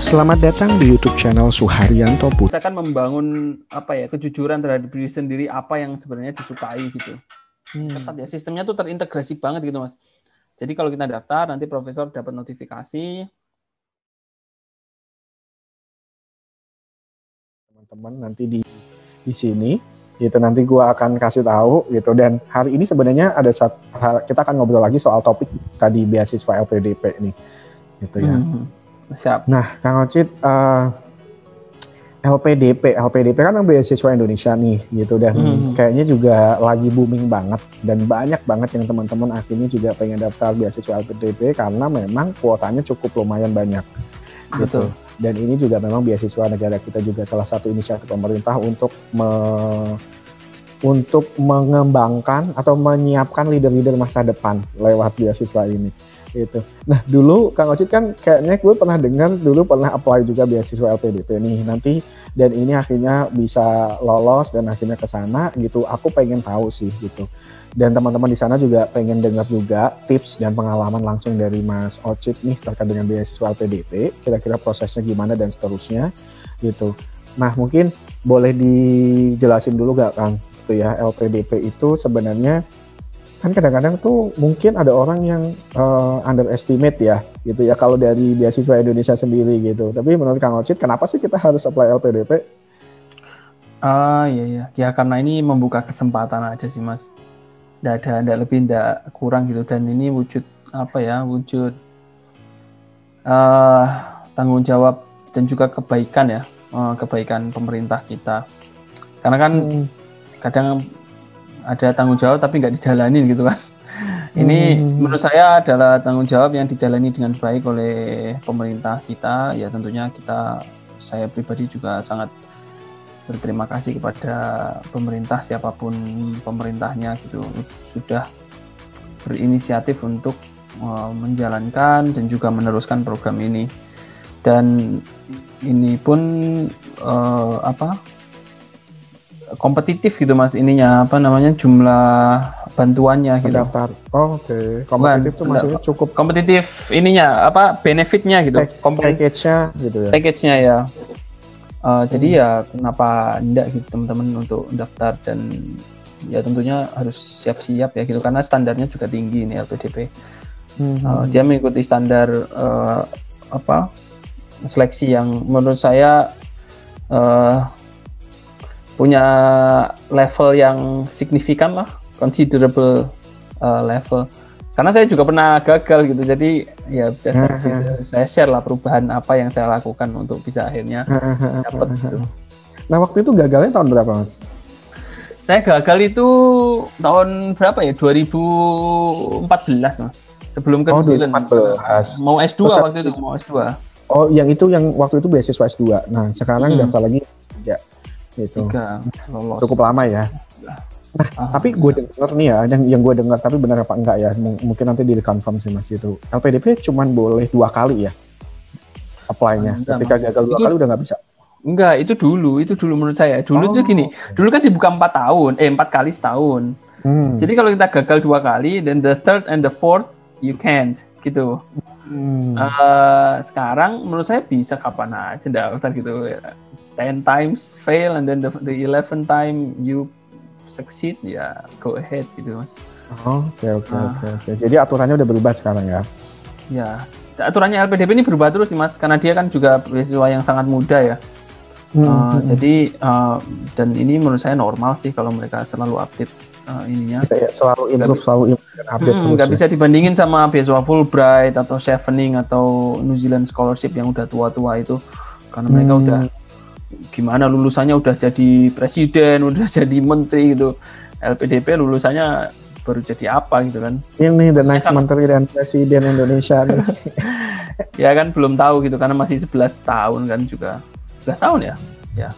Selamat datang di YouTube channel Suharyanto Putra. Kita kan membangun kejujuran terhadap diri sendiri, apa yang sebenarnya disukai gitu. Ketat ya, sistemnya tuh terintegrasi banget gitu Mas. Jadi kalau kita daftar nanti profesor dapat notifikasi. Teman-teman nanti di sini gitu, nanti gue akan kasih tahu gitu. Dan hari ini sebenarnya ada kita akan ngobrol lagi soal topik tadi beasiswa LPDP nih gitu ya. Siap. Nah Kang Ocit, LPDP kan beasiswa Indonesia nih gitu, dan kayaknya juga lagi booming banget dan banyak banget yang teman-teman akhirnya juga pengen daftar beasiswa LPDP karena memang kuotanya cukup lumayan banyak gitu. Betul. Dan ini juga memang beasiswa negara kita juga salah satu inisiatif pemerintah untuk mengembangkan atau menyiapkan leader-leader masa depan lewat beasiswa ini gitu. Nah dulu Kang Ocit kan kayaknya gue pernah dengar dulu pernah apply juga beasiswa LPDP nih nanti, dan ini akhirnya bisa lolos dan akhirnya ke sana gitu. Aku pengen tahu sih gitu, dan teman-teman di sana juga pengen dengar juga tips dan pengalaman langsung dari Mas Ocit nih terkait dengan beasiswa LPDP, kira-kira prosesnya gimana dan seterusnya gitu. Nah mungkin boleh dijelasin dulu gak Kang gitu ya, LPDP itu sebenarnya kan kadang-kadang tuh mungkin ada orang yang underestimate ya gitu ya kalau dari beasiswa Indonesia sendiri gitu. Tapi menurut Kang Ocit kenapa sih kita harus apply LPDP? Iya ya, karena ini membuka kesempatan aja sih Mas. Nggak lebih nggak kurang gitu, dan ini wujud tanggung jawab dan juga kebaikan ya, kebaikan pemerintah kita. Karena kan kadang ada tanggung jawab tapi nggak dijalanin gitu kan. Ini menurut saya adalah tanggung jawab yang dijalani dengan baik oleh pemerintah kita. Ya tentunya saya pribadi juga sangat berterima kasih kepada pemerintah, siapapun pemerintahnya gitu, sudah berinisiatif untuk menjalankan dan juga meneruskan program ini. Dan ini pun kompetitif gitu Mas, jumlah bantuannya gitu. Daftar. Oke. Kompetitif tuh maksudnya cukup kompetitif benefitnya gitu. Package-nya gitu ya. Package-nya ya. Jadi ya kenapa enggak gitu teman-teman untuk daftar, dan ya tentunya harus siap-siap ya gitu karena standarnya juga tinggi ini LPDP. Dia mengikuti standar seleksi yang menurut saya punya level yang signifikan lah, considerable level. Karena saya juga pernah gagal gitu, jadi ya bisa saya share lah perubahan apa yang saya lakukan untuk bisa akhirnya dapat gitu. Nah waktu itu gagalnya tahun berapa Mas? Saya gagal itu tahun berapa ya? 2014 Mas. Sebelum ke New Zealand. 2014. Mau S2 waktu itu, mau S2. Oh yang waktu itu beasiswa S2. Nah sekarang daftar lagi 3 gitu. 3 lolos. Cukup lama ya. Nah, tapi gue denger nih ya, yang gue dengar, tapi benar apa enggak ya, mungkin nanti di-confirm sih Mas itu. LPDP cuman boleh 2 kali ya apply-nya. Ketika gagal 2 kali udah nggak bisa. Enggak, itu dulu menurut saya. Dulu tuh gini, dulu kan dibuka 4 kali setahun. Jadi kalau kita gagal 2 kali, then the third and the fourth you can't gitu. Sekarang menurut saya bisa kapan aja daftar gitu. 10 times fail and then the 11th time you succeed, ya go ahead gitu Mas. Oke. Jadi aturannya udah berubah sekarang ya? Ya, aturannya LPDP ini berubah terus nih Mas, karena dia kan juga beasiswa yang sangat muda ya. Jadi dan ini menurut saya normal sih kalau mereka selalu update ininya. Ya, selalu improve, selalu update terus. Nggak bisa dibandingin sama beasiswa Fulbright atau Chevening atau New Zealand Scholarship yang udah tua-tua itu, karena mereka udah gimana lulusannya udah jadi presiden, udah jadi menteri gitu. LPDP lulusannya baru jadi apa gitu kan. Ini the next menteri dan presiden Indonesia nih. Ya kan belum tahu gitu karena masih 11 tahun kan juga. 11 tahun ya? Ya.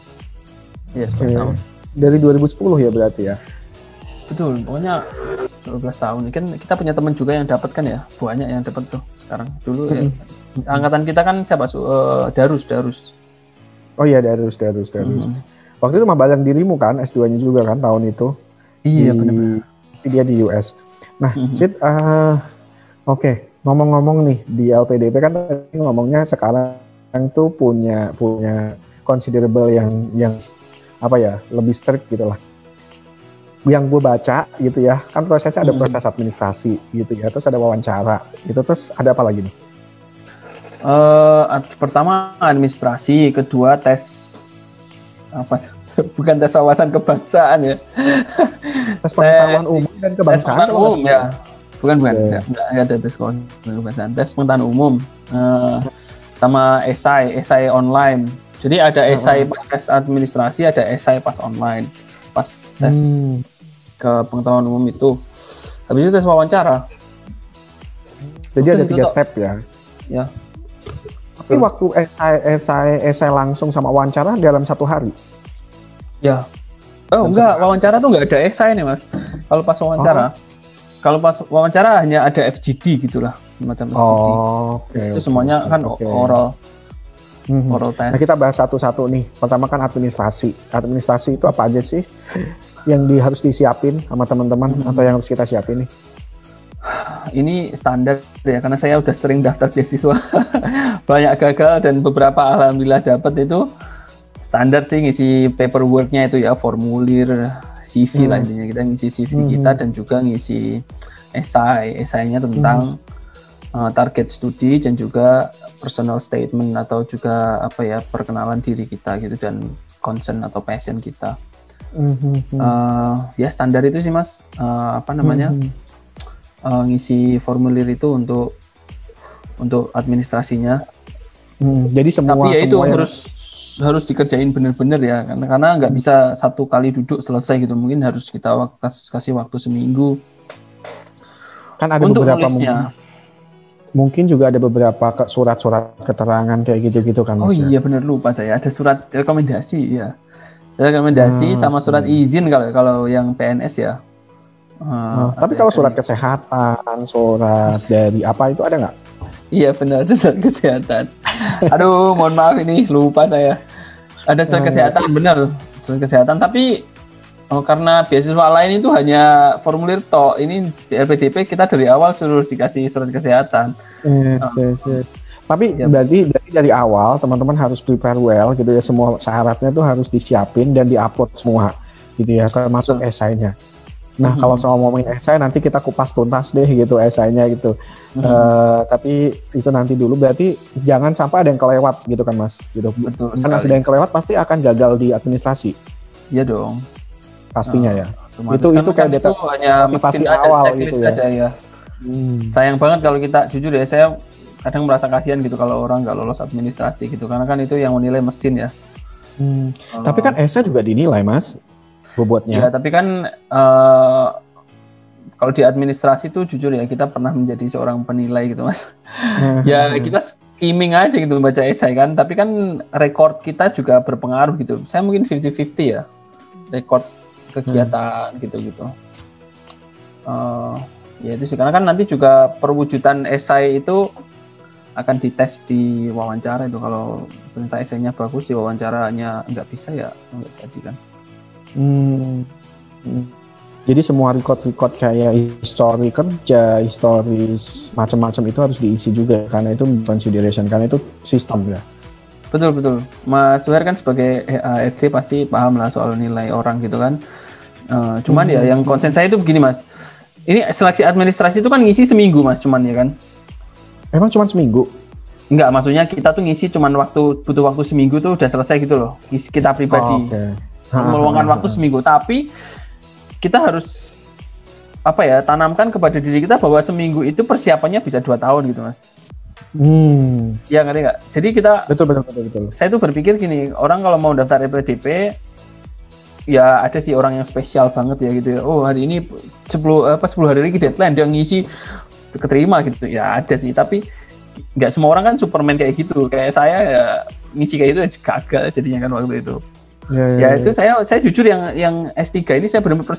Iya, 11 tahun. Dari 2010 ya berarti ya? Betul, pokoknya 12 tahun. Kan kita punya teman juga yang dapat kan ya, banyak yang dapat tuh sekarang. Dulu ya, angkatan kita kan siapa? Darus. Oh iya, Darus. Waktu itu magang dirimu kan, S2-nya juga kan tahun itu. Iya, benar. Dia di US. Nah, Cid, oke. Ngomong-ngomong nih, di LPDP kan tadi ngomongnya sekarang tuh punya considerable yang apa ya, lebih strict gitu lah. Yang gue baca gitu ya, kan prosesnya ada proses administrasi gitu ya, terus ada wawancara gitu, terus ada apa lagi nih? Pertama administrasi, kedua tes apa? Bukan tes wawasan kebangsaan ya. Tes pengetahuan umum dan kebangsaan. Tes umum ya. Bukan, enggak ada tes kebangsaan. Tes pengetahuan umum. Sama esai online. Jadi ada esai pas tes administrasi, ada esai pas online. Pas tes ke pengetahuan umum itu. Habis itu tes wawancara. Jadi ada 3 step ya. Ya. Tapi waktu esai langsung sama wawancara dalam 1 hari. Ya. Oh enggak, wawancara tuh enggak ada esai nih Mas. Kalau pas wawancara. Kalau pas wawancara hanya ada FGD gitulah, semacam FGD. Itu semuanya kan oral. Oral test. Nah, kita bahas satu-satu nih. Pertama kan administrasi. Administrasi itu apa aja sih yang harus disiapin sama teman-teman atau yang harus kita siapin nih? Ini standar ya, karena saya udah sering daftar beasiswa. Banyak gagal dan beberapa alhamdulillah dapat. Itu standar sih, ngisi paperwork-nya itu ya, formulir, CV lah intinya, kita ngisi CV kita dan juga ngisi esainya tentang target studi dan juga personal statement atau juga apa ya, perkenalan diri kita gitu dan concern atau passion kita. Ya standar itu sih Mas, ngisi formulir itu untuk administrasinya. Jadi semua ya itu harus dikerjain bener-bener ya, karena nggak bisa satu kali duduk selesai gitu, mungkin harus kita kasih waktu seminggu. Kan ada untuk beberapa mungkin juga ada beberapa surat-surat keterangan kayak gitu-gitu kan Mas. Iya bener, lupa saya, ada surat rekomendasi ya, sama surat izin kalau yang PNS ya. Tapi kalau surat kesehatan, surat dari apa itu ada nggak? Iya benar, ada surat kesehatan. Aduh, mohon maaf ini lupa saya. Ada surat kesehatan, benar, surat kesehatan. Tapi karena beasiswa lain itu hanya formulir toh. Ini di LPDP kita dari awal suruh dikasih surat kesehatan. Yes. Tapi berarti dari awal teman-teman harus prepare well gitu ya. Semua syaratnya tuh harus disiapin dan diupload semua gitu ya, termasuk esainya. Nah, kalau soal ngomongin esai nanti kita kupas tuntas deh gitu esainya gitu. Tapi itu nanti dulu, berarti jangan sampai ada yang kelewat gitu kan Mas. Gitu. Betul. Karena ada yang kelewat pasti akan gagal di administrasi. Iya dong. Pastinya ya. Itu kayak itu hanya mesin awal gitu ya. Aja ya. Sayang banget kalau kita jujur ya, saya kadang merasa kasihan gitu kalau orang nggak lolos administrasi gitu, karena kan itu yang menilai mesin ya. Tapi kan esai juga dinilai Mas. Bobotnya. Ya, tapi kan kalau di administrasi tuh jujur ya, kita pernah menjadi seorang penilai gitu Mas. Ya kita skimming aja gitu membaca esai kan, tapi kan rekor kita juga berpengaruh gitu. Saya mungkin 50-50 ya, rekor kegiatan gitu-gitu. Ya itu sih, karena kan nanti juga perwujudan esai itu akan dites di wawancara itu. Kalau ternyata esainya bagus, di wawancaranya nggak bisa ya nggak jadi kan. Jadi semua record kayak history kerja, historis macam-macam itu harus diisi juga, karena itu consideration, karena itu sistem ya. Betul. Mas Suher kan sebagai HRD pasti paham lah soal nilai orang gitu kan. Cuman ya yang konsen saya itu begini Mas. Ini seleksi administrasi itu kan ngisi seminggu Mas, cuman ya kan. Emang cuma seminggu? Enggak, maksudnya kita tuh ngisi cuman butuh waktu seminggu tuh udah selesai gitu loh. Kita pribadi. Meluangkan waktu seminggu, tapi kita harus tanamkan kepada diri kita bahwa seminggu itu persiapannya bisa 2 tahun gitu Mas. Ya ngerti nggak? Jadi kita betul. Saya tuh berpikir gini, orang kalau mau daftar LPDP ya ada sih orang yang spesial banget ya gitu ya. Oh hari ini 10 hari lagi deadline, dia ngisi keterima gitu ya, ada sih. Tapi nggak semua orang kan Superman kayak gitu. Kayak saya ya ngisi kayak itu gagal jadinya kan waktu itu. Ya itu saya jujur yang S3 ini saya benar-benar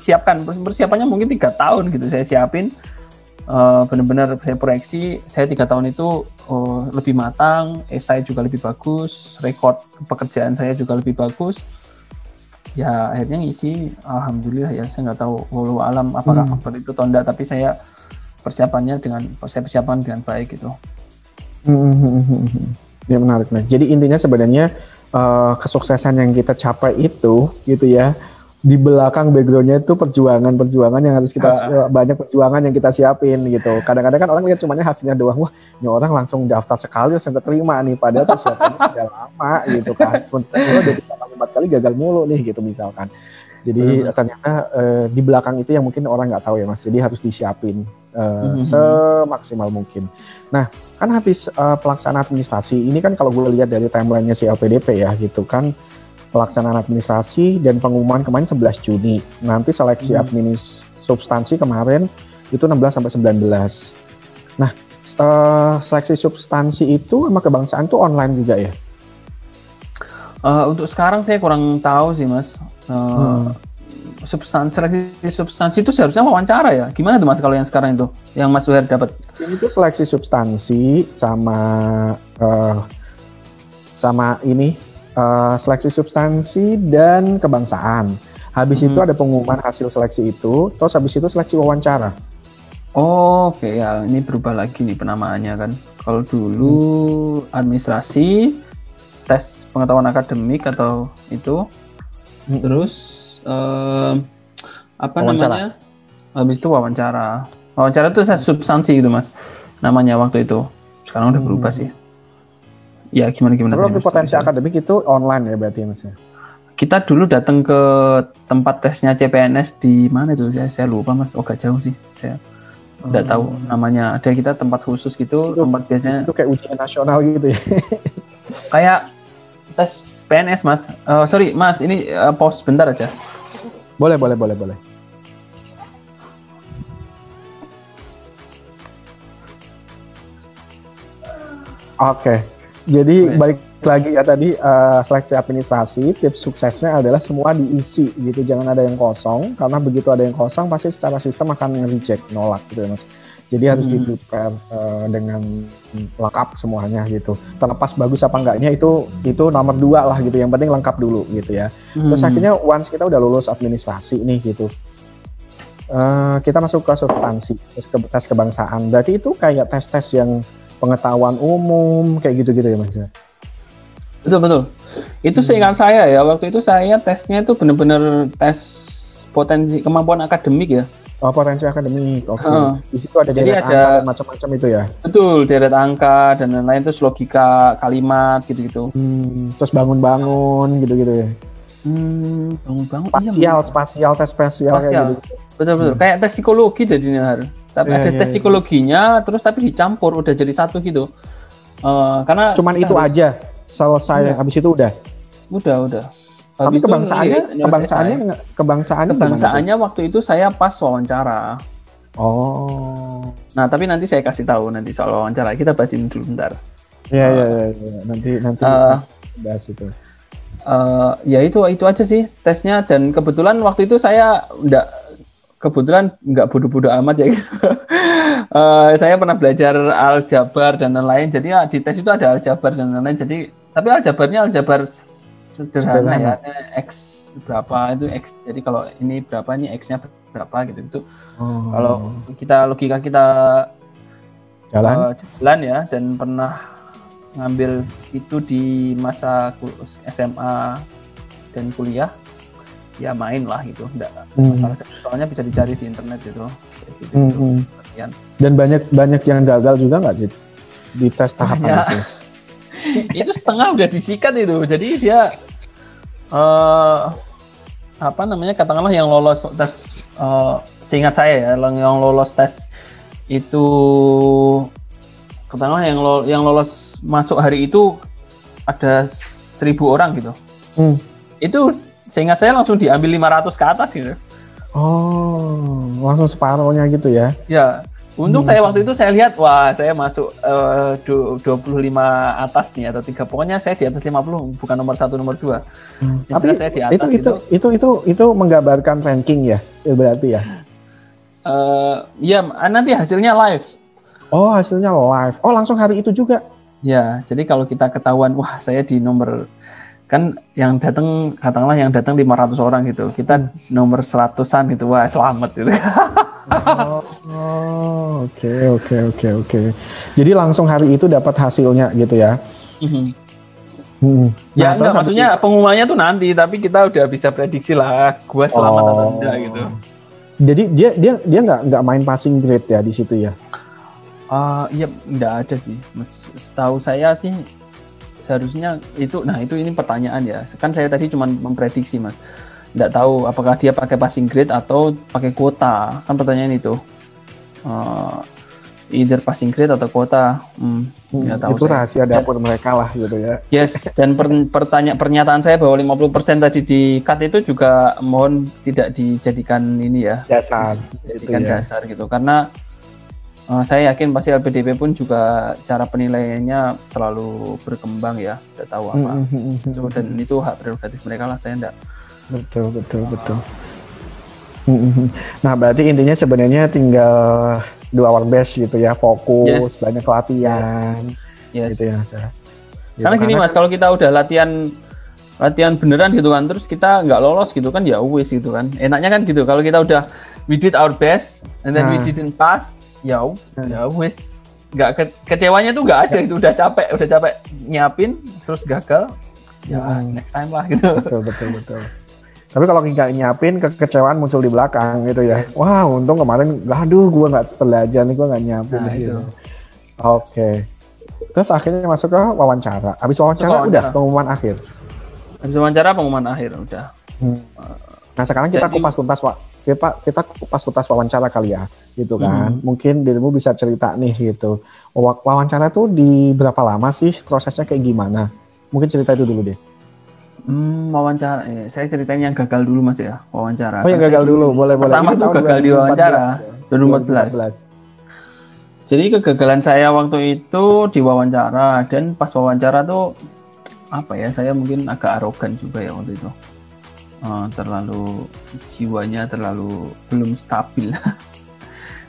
persiapannya mungkin 3 tahun gitu saya siapin, benar-benar saya proyeksi saya 3 tahun itu lebih matang, esai juga lebih bagus, rekor pekerjaan saya juga lebih bagus. Ya akhirnya ngisi, alhamdulillah ya, saya nggak tahu wallahu alam apakah faktor itu atau enggak, tapi saya persiapan dengan baik gitu. Ya menarik. Nah, jadi intinya sebenarnya kesuksesan yang kita capai itu, gitu ya, di belakang backgroundnya itu perjuangan yang harus kita banyak perjuangan yang kita siapin gitu. Kadang-kadang kan orang lihat cumanya hasilnya doang, wah ini orang langsung daftar sekali langsung keterima nih, padahal persiapannya sudah lama gitu kan. Sementara udah 4 kali gagal mulu nih gitu misalkan. Jadi ternyata di belakang itu yang mungkin orang nggak tahu ya Mas. Jadi harus disiapin semaksimal mungkin. Nah, kan habis pelaksanaan administrasi ini kan kalau gue lihat dari timelinenya si LPDP ya gitu kan, pelaksanaan administrasi dan pengumuman kemarin 11 Juni. Nanti seleksi adminis substansi kemarin itu 16 sampai 19. Nah, seleksi substansi itu sama kebangsaan tuh online juga ya? Untuk sekarang saya kurang tahu sih Mas. Substansi itu seharusnya wawancara ya. Gimana tuh Mas kalau yang sekarang itu, yang Mas Suher dapat? Ini tuh seleksi substansi sama ini seleksi substansi dan kebangsaan. Habis itu ada pengumuman hasil seleksi itu, terus habis itu seleksi wawancara. Oh, oke ya, ini berubah lagi nih penamaannya kan. Kalau dulu administrasi, tes pengetahuan akademik atau itu, terus namanya? Habis itu wawancara. Wawancara itu substansi gitu Mas, namanya waktu itu. Sekarang udah berubah sih. Ya gimana? Tapi potensi akademik itu online ya berarti Mas? Kita dulu datang ke tempat tesnya CPNS di mana itu? Saya lupa Mas. Oh gak jauh sih. Saya nggak tahu namanya. Ada kita tempat khusus gitu. Tempat biasanya. Itu kayak ujian nasional gitu ya? Kayak tes PNS Mas. Sorry Mas, ini pause bentar aja. Boleh. Oke. Jadi balik lagi ya tadi seleksi administrasi, tips suksesnya adalah semua diisi gitu, jangan ada yang kosong, karena begitu ada yang kosong pasti secara sistem akan nge-reject, nolak gitu ya Mas. Jadi harus di-prepare dengan lengkap semuanya gitu. Terlepas bagus apa enggaknya itu nomor 2 lah gitu, yang penting lengkap dulu gitu ya. Terus akhirnya once kita udah lulus administrasi nih gitu, kita masuk ke substansi, tes kebangsaan. Berarti itu kayak tes-tes yang pengetahuan umum kayak gitu-gitu ya Mas? Betul. Itu seingat saya ya, waktu itu saya tesnya itu benar-benar tes potensi kemampuan akademik ya. Oh, potensi akademik, oke. Di situ ada deret angka dan macam-macam itu ya? Betul, deret angka dan lain-lain, terus logika kalimat gitu-gitu. Terus bangun-bangun gitu-gitu ya? Bangun-bangun. Spasial, tes spasial kayak gitu. Betul. Kayak tes psikologi jadinya harus. Tapi ada tes psikologinya, terus tapi dicampur udah jadi satu gitu. Karena cuman itu aja selesai, habis itu udah. Tapi kebangsaannya waktu itu saya pas wawancara. Oh. Nah, tapi nanti saya kasih tahu nanti soal wawancara. Kita bacain dulu bentar. Iya. Nanti bahas itu. Ya itu aja sih tesnya, dan kebetulan waktu itu saya nggak bodoh-bodoh amat ya gitu. Saya pernah belajar aljabar dan lain-lain, jadi ya, di tes itu ada aljabar dan lain-lain. Jadi tapi aljabarnya aljabar sederhana ya, X berapa itu X. Jadi kalau ini berapa, ini X-nya berapa gitu. Kalau logika kita jalan ya, dan pernah ngambil itu di masa SMA dan kuliah, ya main lah gitu, enggak masalah. Soalnya bisa dicari di internet gitu. Dan banyak yang gagal juga nggak sih di tes tahapan itu? Itu setengah udah disikat itu. Jadi dia katakanlah yang lolos tes, seingat saya ya, yang lolos tes itu katakanlah yang lolos masuk hari itu ada 1.000 orang gitu. Itu seingat saya langsung diambil 500 ke atas gitu. Oh, langsung separohnya gitu ya? Ya, untung saya waktu itu saya lihat, wah saya masuk 25 atas nih atau 3, pokoknya saya di atas 50, bukan nomor 1, nomor 2. Tapi saya di atas itu menggambarkan ranking ya, berarti ya? Ya, nanti hasilnya live. Oh, hasilnya live. Oh, langsung hari itu juga? Ya, jadi kalau kita ketahuan, wah saya di nomor, kan yang datang, katakanlah yang datang 500 orang gitu, kita nomor 100-an gitu, wah selamat gitu. Oke. Jadi langsung hari itu dapat hasilnya gitu ya. Ya enggak, maksudnya pengumumannya tuh nanti, tapi kita udah bisa prediksi lah gua selamat atau enggak gitu. Jadi dia nggak main passing grade ya di situ ya? Iya nggak ada sih. Setahu saya sih seharusnya itu. Nah ini pertanyaan ya. Kan saya tadi cuma memprediksi mas. Nggak tahu apakah dia pakai passing grade atau pakai kuota. Kan pertanyaan itu. Either passing grade atau kuota. Tahu itu rahasia dapur mereka lah gitu ya. Yes, dan pernyataan saya bahwa 50% tadi di cut itu juga mohon tidak dijadikan ini ya. Dasar. Dijadikan dasar gitu. Karena saya yakin pasti LPDP pun juga cara penilaiannya selalu berkembang ya. Tidak tahu apa. Dan itu hak prerogatif mereka lah, saya enggak. Betul. Nah, berarti intinya sebenarnya tinggal do our best gitu ya, fokus, banyak latihan, gitu ya. Karena gini mas, kalau kita udah latihan beneran gitu kan, terus kita nggak lolos gitu kan, ya wis gitu kan. Enaknya kan gitu, kalau kita udah we did our best, and then we didn't pass, ya wis. Nggak kecewanya tuh nggak ada, itu udah capek nyiapin, terus gagal, ya next time lah gitu. Betul. Tapi kalau nggak nyiapin, kekecewaan muncul di belakang gitu ya. Wah, untung kemarin, aduh, gue nggak belajar nih, gue nggak nyiapin. Gitu. Oke. Terus akhirnya masuk ke wawancara. Habis wawancara udah pengumuman akhir. Habis wawancara pengumuman akhir udah. Nah sekarang kita kupas tuntas wawancara kali ya, gitu kan. Mungkin dirimu bisa cerita nih gitu. Wawancara tuh di berapa lama sih, prosesnya kayak gimana? Mungkin cerita itu dulu deh. Wawancara, saya ceritain yang gagal dulu mas ya, wawancara. Oh yang gagal dulu, boleh. Pertama tuh gagal di wawancara, 2014. Jadi kegagalan saya waktu itu di wawancara, dan pas wawancara tuh apa ya, saya mungkin agak arogan juga ya waktu itu. Terlalu jiwanya terlalu belum stabil,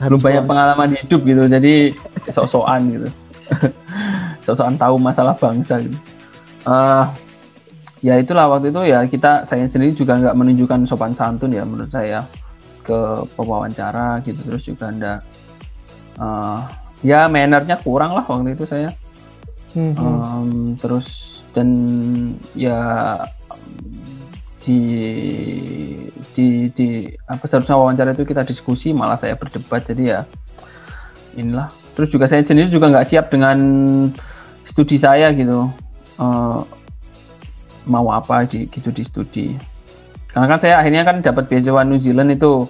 belum banyak pengalaman hidup gitu, jadi sok-sokan gitu, sok-sokan tahu masalah bangsa gitu. Ya itulah waktu itu ya saya sendiri juga nggak menunjukkan sopan santun ya menurut saya ke pewawancara gitu, terus juga enggak ya mannernya kurang lah waktu itu saya. Terus dan ya di apa seharusnya wawancara itu kita diskusi, malah saya berdebat, jadi ya inilah. Terus juga saya sendiri juga nggak siap dengan studi saya gitu. Mau apa di studi, karena kan saya akhirnya kan dapat beasiswa New Zealand itu,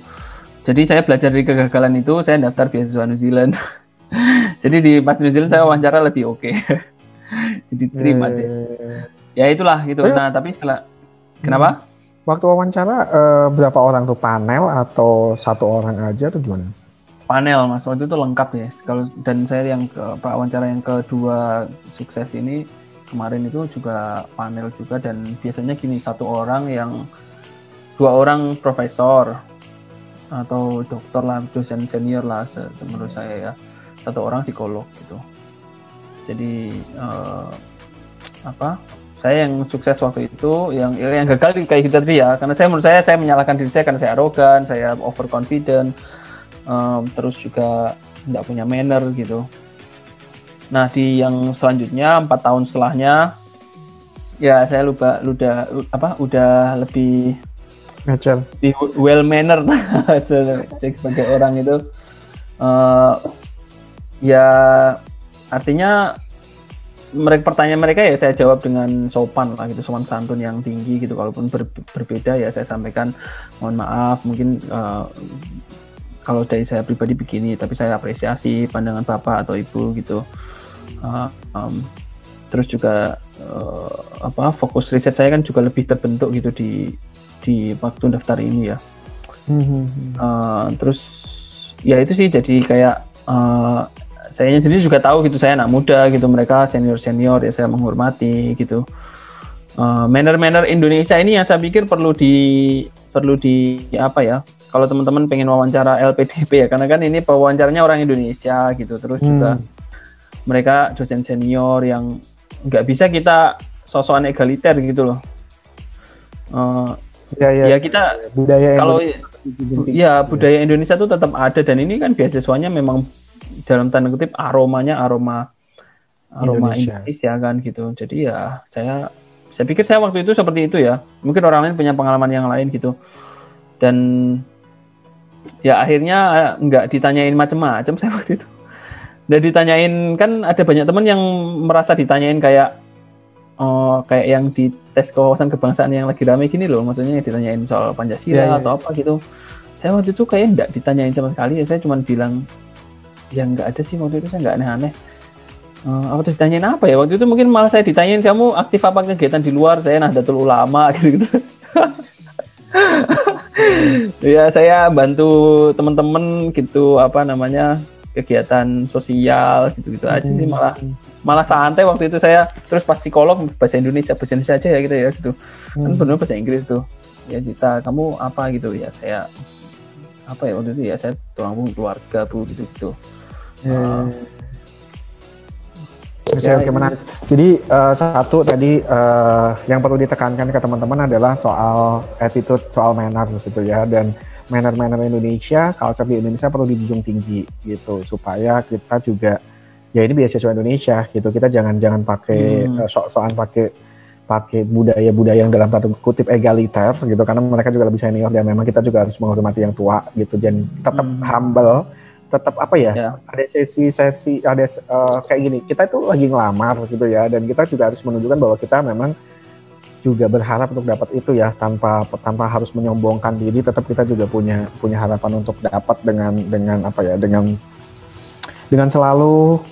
jadi saya belajar dari kegagalan itu, saya daftar beasiswa New Zealand. Jadi di pas New Zealand saya wawancara lebih oke. Jadi terima deh. Ya itulah gitu. Nah tapi setelah kenapa? Waktu wawancara berapa orang tuh, panel atau satu orang aja atau gimana? Panel mas, waktu itu lengkap ya. Dan saya yang wawancara yang kedua sukses ini kemarin itu juga panel juga, dan biasanya gini, dua orang profesor atau dokter lah, dosen senior lah menurut saya ya, satu orang psikolog gitu. Jadi saya yang sukses waktu itu, yang gagal kayak gitu tadi ya, karena menurut saya menyalahkan diri saya karena saya arogan, saya overconfident, terus juga nggak punya manner gitu. Nah di yang selanjutnya 4 tahun setelahnya ya saya udah lebih well mannered sebagai orang itu. Ya artinya pertanyaan mereka ya saya jawab dengan sopan lah gitu, sopan santun yang tinggi gitu. Kalaupun berbeda ya saya sampaikan mohon maaf, mungkin kalau dari saya pribadi begini, tapi saya apresiasi pandangan bapak atau ibu gitu. Terus juga fokus riset saya kan juga lebih terbentuk gitu di waktu daftar ini ya. Terus ya itu sih, jadi kayak saya sendiri juga tahu gitu, saya anak muda gitu, mereka senior ya, saya menghormati gitu. Manner Indonesia ini yang saya pikir perlu di apa ya, kalau teman-teman pengen wawancara LPDP ya, karena kan ini pewawancaranya orang Indonesia gitu. Terus juga mereka dosen senior yang nggak bisa kita sosokan egaliter gitu loh. Ya kita budaya kalau ya budaya Indonesia tuh tetap ada, dan ini kan beasiswanya memang dalam tanda kutip aroma aroma Indonesia kan gitu. Jadi ya saya pikir saya waktu itu seperti itu ya. Mungkin orang lain punya pengalaman yang lain gitu. Dan ya akhirnya nggak ditanyain macam-macam saya waktu itu. Dan ditanyain, kan ada banyak teman yang merasa ditanyain kayak yang di tes kewawasan kebangsaan yang lagi rame gini loh, maksudnya ditanyain soal Pancasila atau apa gitu. Saya waktu itu kayak nggak ditanyain sama sekali ya, saya cuma bilang ya nggak ada sih waktu itu, saya nggak aneh-aneh. Apa tuh ditanyain apa ya waktu itu, mungkin malah saya ditanyain kamu aktif apa kegiatan di luar, saya Nahdlatul Ulama gitu. Ya saya bantu teman-teman gitu, apa namanya, kegiatan sosial gitu aja sih, malah santai waktu itu saya. Terus pas psikolog bahasa Indonesia aja ya gitu ya gitu. Kan benar bahasa Inggris tuh. Ya Cita, kamu apa gitu ya, saya apa ya waktu itu ya, saya tulang punggung keluarga Bu gitu. Oke, menarik. Jadi satu tadi yang perlu ditekankan ke teman-teman adalah soal attitude, soal manner gitu ya, dan manner Indonesia, culture di Indonesia perlu dijunjung tinggi gitu, supaya kita juga, ya ini beasiswa Indonesia gitu, kita jangan pakai sok-sokan pakai budaya yang dalam tanda kutip egaliter gitu, karena mereka juga lebih senior dan memang kita juga harus menghormati yang tua gitu, dan tetap humble, tetap apa ya, ada sesi ada kayak gini, kita itu lagi ngelamar gitu ya, dan kita juga harus menunjukkan bahwa kita memang juga berharap untuk dapat itu ya, tanpa harus menyombongkan diri, tetap kita juga punya harapan untuk dapat dengan apa ya, dengan selalu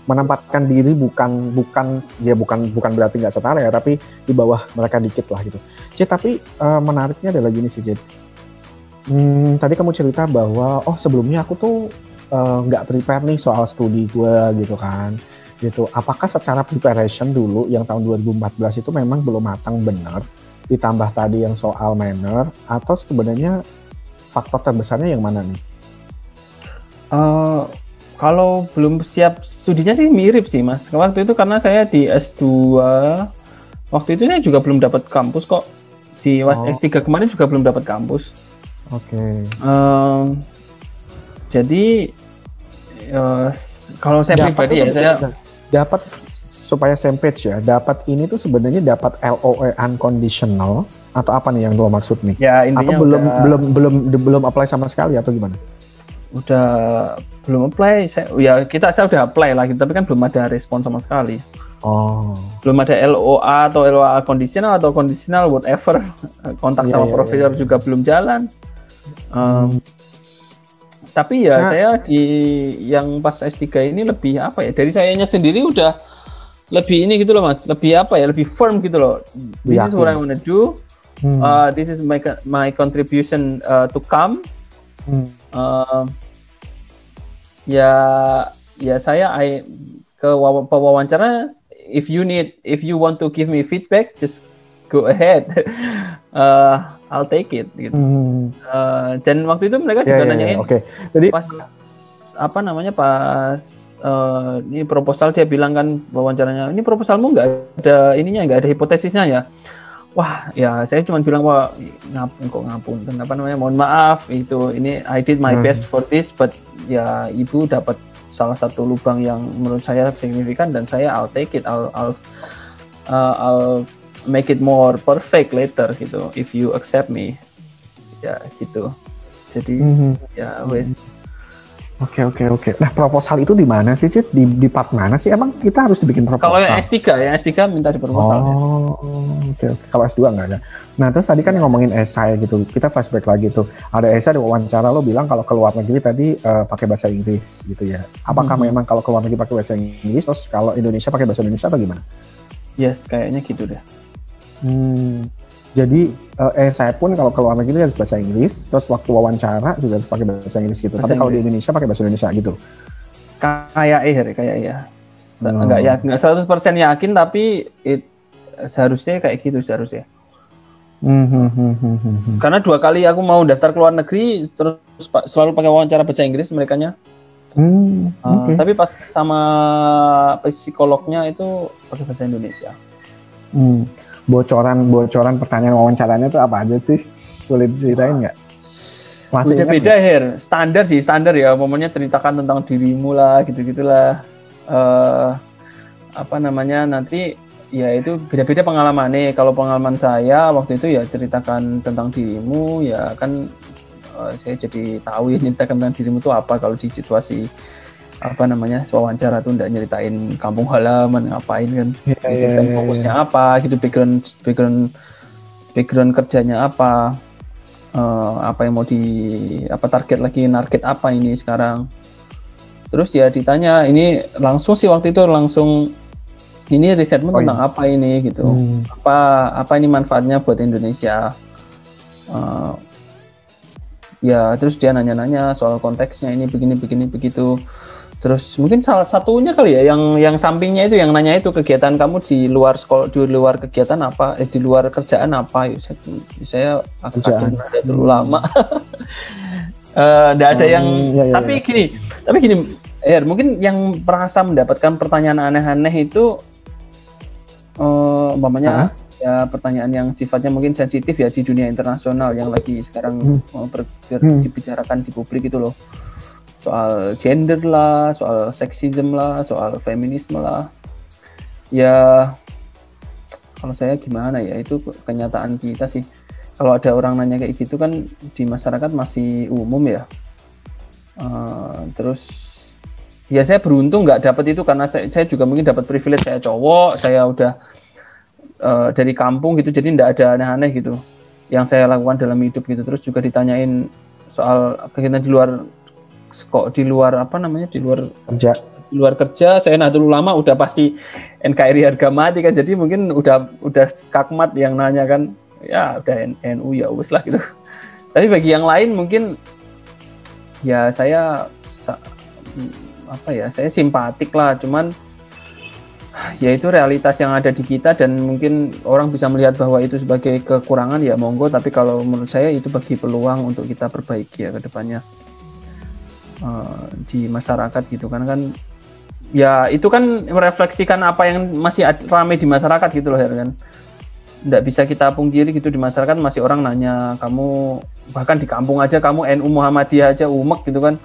menempatkan diri bukan berarti nggak setara ya, tapi di bawah mereka dikit lah gitu. Tapi menariknya adalah gini sih, Jid. Tadi kamu cerita bahwa sebelumnya aku tuh nggak prepare nih soal studi gue gitu kan. Gitu. Apakah secara preparation dulu yang tahun 2014 itu memang belum matang benar, ditambah tadi yang soal manner, atau sebenarnya faktor terbesarnya yang mana nih? Kalau belum siap studinya sih mirip sih Mas. Waktu itu karena saya di S2, waktu itu saya juga belum dapat kampus kok. Di S3 kemarin juga belum dapat kampus. Oke. Jadi kalau saya pribadi ya, saya dapat, supaya same page ya, dapat ini tuh sebenarnya dapat LOE unconditional atau apa nih yang lo maksud nih? Ya, intinya atau belum apply sama sekali atau gimana? Udah belum apply, saya udah apply lagi, tapi kan belum ada respon sama sekali. Belum ada LOA atau LOA conditional atau conditional whatever, kontak sama profesor juga belum jalan. Tapi ya saya di yang pas S3 ini lebih apa ya, dari sayanya sendiri udah lebih ini gitu loh Mas, lebih apa ya, lebih firm gitu loh. This is what I wanna do. This is my contribution to come. Ya saya ke wawancara, if you want to give me feedback, just go ahead. I'll take it gitu. Dan waktu itu mereka juga nanyain, jadi pas apa namanya, pas ini proposal, dia bilang kan wawancaranya, ini proposalmu nggak ada ininya, nggak ada hipotesisnya ya. Wah ya, saya cuma bilang, wah ngapun, apa namanya, mohon maaf itu, ini I did my best for this, but ya ibu dapat salah satu lubang yang menurut saya signifikan, dan saya I'll take it, I'll make it more perfect later gitu, if you accept me, ya gitu. Jadi ya wes. Oke. Nah, proposal itu di mana sih, Cid? Di part mana sih? Emang kita harus dibikin proposal? Kalau yang S3 minta di proposal. Oke. Kalau S2 nggak ada. Nah, terus tadi kan ngomongin esai gitu. Kita flashback lagi tuh. Ada esai di wawancara, lo bilang kalau ke luar negeri tadi pakai bahasa Inggris gitu ya. Apakah memang kalau ke luar negeri pakai bahasa Inggris, terus kalau Indonesia pakai bahasa Indonesia atau gimana? Yes, kayaknya gitu deh. Jadi saya pun kalau ke luar negeri harus bahasa Inggris, terus waktu wawancara juga harus pakai bahasa Inggris gitu. Tapi kalau di Indonesia pakai bahasa Indonesia gitu. Kayak ya. Nggak 100% yakin, tapi seharusnya kayak gitu seharusnya. Karena 2 kali aku mau daftar ke luar negeri, terus selalu pakai wawancara bahasa Inggris merekanya. Tapi pas sama psikolognya itu pakai bahasa Indonesia. Bocoran pertanyaan wawancaranya itu apa aja sih? Boleh diceritain nggak? Udah beda, standar ya, momennya ceritakan tentang dirimu lah, gitu-gitulah. apa namanya nanti ya itu beda-beda pengalamannya. Kalau pengalaman saya waktu itu ya ceritakan tentang dirimu ya kan, saya jadi tahu ya ceritakan tentang dirimu itu apa. Kalau di situasi apa namanya wawancara tuh nggak nyeritain kampung halaman ngapain kan, ceritain fokusnya apa gitu, background kerjanya apa, apa yang mau target apa ini sekarang. Terus ya ditanya ini langsung sih waktu itu langsung, ini risetmu tentang apa ini gitu, apa ini manfaatnya buat Indonesia. Ya terus dia nanya-nanya soal konteksnya ini begini begitu. Terus mungkin salah satunya kali ya yang sampingnya itu yang nanya itu kegiatan kamu di luar sekolah, di luar kegiatan apa, di luar kerjaan apa. Saya agak terlalu lama. Nggak ada yang tapi gini mungkin yang merasa mendapatkan pertanyaan aneh-aneh itu umpamanya ya pertanyaan yang sifatnya mungkin sensitif ya di dunia internasional yang lagi sekarang dibicarakan di publik itu loh, soal gender lah, soal seksisme lah, soal feminisme lah. Ya kalau saya gimana ya, itu kenyataan kita sih. Kalau ada orang nanya kayak gitu kan di masyarakat masih umum ya. Terus ya saya beruntung nggak dapat itu karena saya juga mungkin dapat privilege, saya cowok, saya udah dari kampung gitu, jadi nggak ada aneh-aneh gitu yang saya lakukan dalam hidup gitu. Terus juga ditanyain soal kegiatan di luar apa namanya, di luar kerja, saya Nahdlatul Ulama udah pasti NKRI harga mati kan, jadi mungkin udah skakmat yang nanya kan, ya udah NU ya wes lah gitu. Tapi bagi yang lain mungkin ya saya simpatik lah, cuman ya itu realitas yang ada di kita dan mungkin orang bisa melihat bahwa itu sebagai kekurangan ya monggo, tapi kalau menurut saya itu bagi peluang untuk kita perbaiki ya ke depannya di masyarakat gitu kan ya itu kan merefleksikan apa yang masih ramai di masyarakat gitu loh kan. Nggak bisa kita pungkiri gitu, di masyarakat masih orang nanya kamu, bahkan di kampung aja kamu NU Muhammadiyah aja umek gitu kan.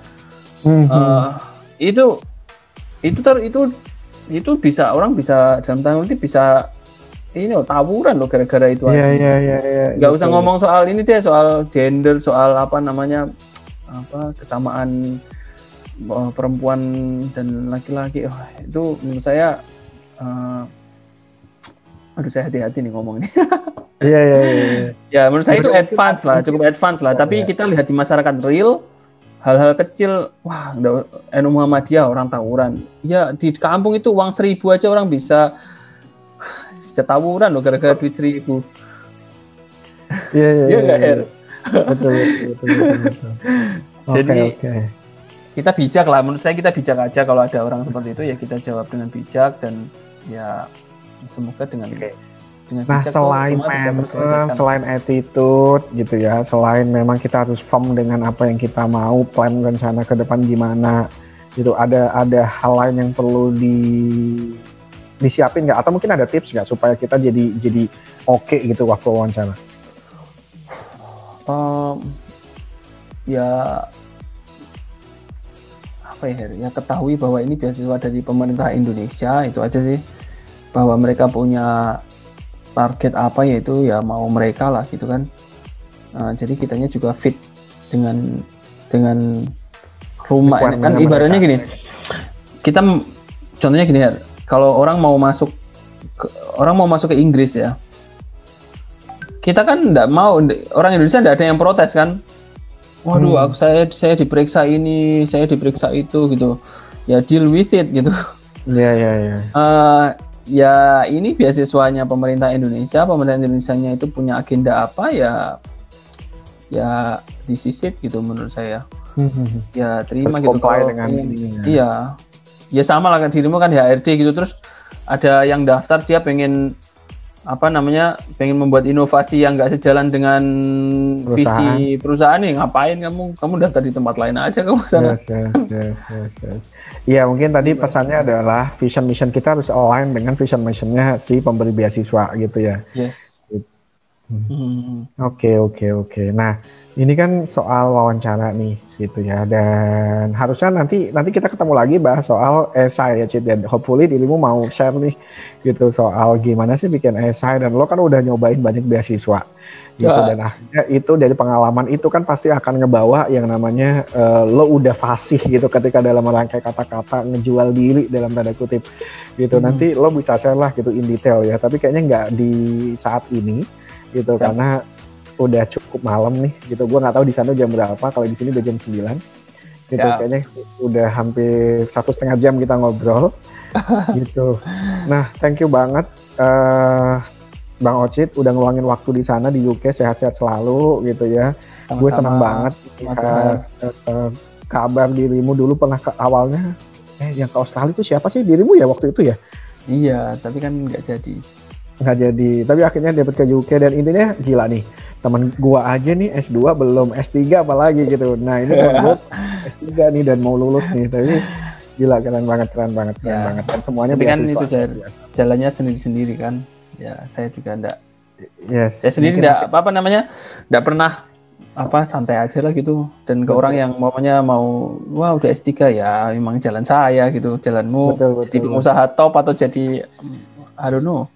Itu bisa orang bisa dalam tanda kutip bisa ini tawuran loh gara-gara itu aja. Nggak usah ngomong soal ini deh, soal gender, soal apa namanya kesamaan perempuan dan laki-laki. Itu menurut saya saya hati-hati nih ngomong ini. Ya menurut saya itu advance lah, cukup advance lah. Tapi kita lihat di masyarakat real, hal-hal kecil, wah NU Muhammadiyah orang tawuran. Ya di kampung itu uang 1.000 aja orang bisa tawuran loh gara-gara duit 1.000. Iya nggak Her? Betul. Jadi kita bijak lah, menurut saya kita bijak aja kalau ada orang seperti itu ya kita jawab dengan bijak dan ya semoga dengan bijak. Selain attitude gitu ya, selain memang kita harus firm dengan apa yang kita mau, plan rencana ke depan gimana gitu, ada hal lain yang perlu disiapin nggak, atau mungkin ada tips nggak supaya kita jadi oke gitu waktu wawancara? Ya ketahui bahwa ini beasiswa dari pemerintah Indonesia, itu aja sih. Bahwa mereka punya target apa yaitu ya mau mereka lah gitu kan. Jadi kitanya juga fit dengan rumah ini kan ibaratnya gini. Kita contohnya gini ya, kalau orang mau masuk ke Inggris ya, kita kan nggak mau, orang Indonesia nggak ada yang protes kan. Waduh, saya diperiksa ini, saya diperiksa itu gitu. Ya deal with it gitu. Iya. Ya ini beasiswanya pemerintah Indonesia nya itu punya agenda apa ya disisit gitu menurut saya. Ya terima gitu kalau dengan iya. Ya sama lah kan dirimu kan HRD gitu, terus ada yang daftar dia pengen membuat inovasi yang nggak sejalan dengan visi perusahaan nih, ngapain kamu daftar di tempat lain aja kamu sana. Yes. Iya, mungkin tadi pesannya adalah vision mission kita harus align dengan vision missionnya si pemberi beasiswa gitu ya. Yes. Oke, oke, oke. Nah, ini kan soal wawancara nih, gitu ya. Dan harusnya nanti kita ketemu lagi bahas soal esai ya, Cid. Dan hopefully dirimu mau share nih, gitu, soal gimana sih bikin esai. Dan lo kan udah nyobain banyak beasiswa, gitu. Ya, Dan akhirnya itu dari pengalaman itu kan pasti akan ngebawa yang namanya lo udah fasih gitu ketika dalam merangkai kata-kata ngejual diri dalam tanda kutip, gitu. Nanti lo bisa share lah gitu in detail ya. Tapi kayaknya nggak di saat ini gitu siap. karena udah cukup malam nih gitu. Gue nggak tahu di sana jam berapa, kalau di sini udah jam 9 gitu. Ya. Kayaknya udah hampir 1,5 jam kita ngobrol gitu. Nah, thank you banget Bang Ocit udah ngeluangin waktu di sana di UK. Sehat-sehat selalu gitu ya. Gue senang banget kabar dirimu dulu pernah ke awalnya yang ke Australia itu siapa sih dirimu ya waktu itu ya? Iya, tapi kan nggak jadi, tapi akhirnya dapat ke UK. Dan intinya gila nih, teman gua aja nih S2 belum, S3 apalagi gitu. Nah ini teman gua S3 nih dan mau lulus nih, tapi gila, keren banget dan semuanya tapi kan beasiswa. itu jalannya sendiri-sendiri kan ya. Saya juga enggak, saya sendiri enggak enggak pernah santai aja lah gitu. Dan ke orang yang mau wah udah S3 ya memang jalan saya gitu, jalanmu betul, jadi pengusaha top atau jadi I don't know.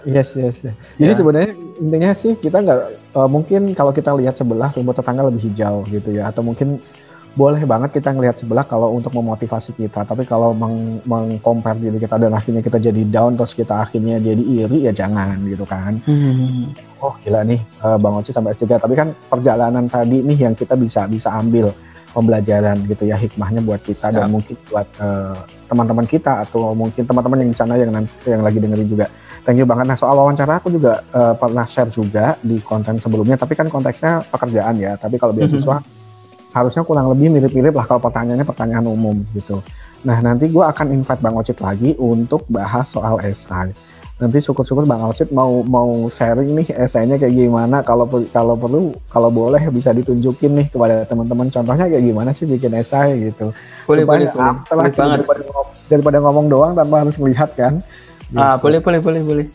Yes. Jadi sebenarnya intinya sih kita nggak mungkin kalau kita lihat sebelah rumput tetangga lebih hijau gitu ya, atau mungkin boleh banget kita ngelihat sebelah kalau untuk memotivasi kita. Tapi kalau meng-compare diri kita dan akhirnya kita jadi down terus kita akhirnya jadi iri, ya jangan gitu kan. Oh gila nih Bang Ocit sampai S3, tapi kan perjalanan tadi nih yang kita bisa ambil pembelajaran gitu ya, hikmahnya buat kita. Dan mungkin buat teman-teman kita atau mungkin teman-teman yang di sana yang lagi dengerin juga. Thank you banget. Nah soal wawancara aku juga pernah share juga di konten sebelumnya, tapi kan konteksnya pekerjaan ya. Tapi kalau beasiswa harusnya kurang lebih mirip-mirip lah kalau pertanyaannya pertanyaan umum gitu. Nah nanti gue akan invite Bang Ocit lagi untuk bahas soal esai. Nanti syukur-syukur Bang Ocit mau sharing nih esainya kayak gimana. Kalau perlu, kalau boleh bisa ditunjukin nih kepada teman-teman contohnya kayak gimana sih bikin esai gitu. Boleh Setelah daripada ngomong doang tanpa harus melihat kan. Gitu. Boleh.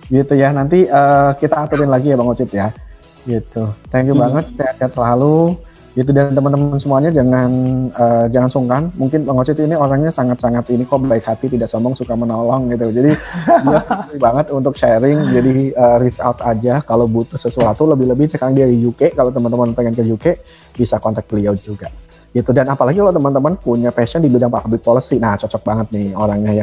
Gitu ya, nanti kita aturin lagi ya Bang Ocit ya. Gitu. Thank you banget, sehat-sehat selalu. Gitu, dan teman-teman semuanya jangan sungkan. Mungkin Bang Ocit ini orangnya sangat-sangat ini kok, baik hati, tidak sombong, suka menolong gitu. Jadi dia banget untuk sharing. Jadi reach out aja kalau butuh sesuatu. Lebih-lebih sekarang dia di UK. Kalau teman-teman pengen ke UK bisa kontak beliau juga. Gitu. Dan apalagi kalau teman-teman punya passion di bidang public policy, nah cocok banget nih orangnya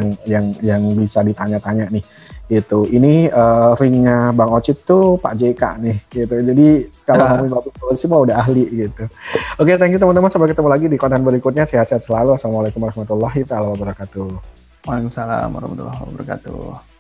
yang bisa ditanya-tanya nih gitu. Ini ringnya Bang Ocit tuh Pak JK nih gitu. Jadi kalau ngomongin public policy mah udah ahli gitu. Oke, thank you teman-teman, sampai ketemu lagi di konten berikutnya. Sehat-sehat selalu. Assalamualaikum warahmatullahi wabarakatuh. Waalaikumsalam warahmatullahi wabarakatuh.